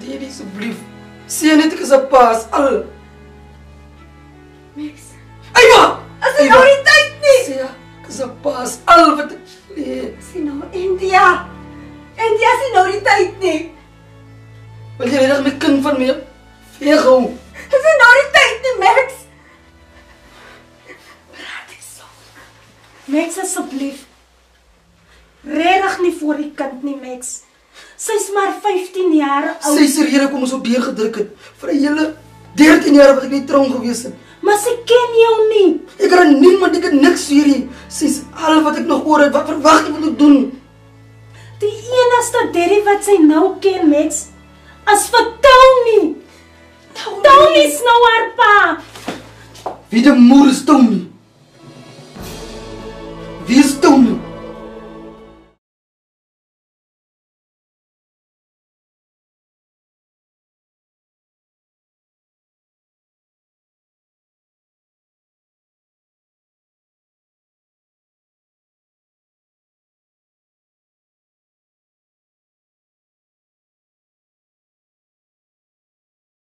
Daddy, asseblief. Sê net ek is 'n paas al. Max. Eva! As dit nou nie tyd nie. Sê ek is 'n paas al wat ek Sien nou, India. India sien nou nie tyd nie. wil jy regtig my kind van my veeg hou? As dit nou nie tyd nie, Max. Praat ek so. Max, asseblief. Regtig nie voor die kind nie, Max. Sy's maar 15 jaar oud. Sy se rede kom ons op deur gedruk het. Vir 'n hele 13 jaar wat ek nie trouw gewees het. Maar sy ken jou nie. Ek kan niemand, ek het niks vir nie. Sy's al wat ek nog oor het. Wat verwag jy moet ek doen? Die enigste Daddy wat sy nou ken, Max, as vir Tony. Tony's nou haar pa. Wie de moer is Tony? Wie is Tony?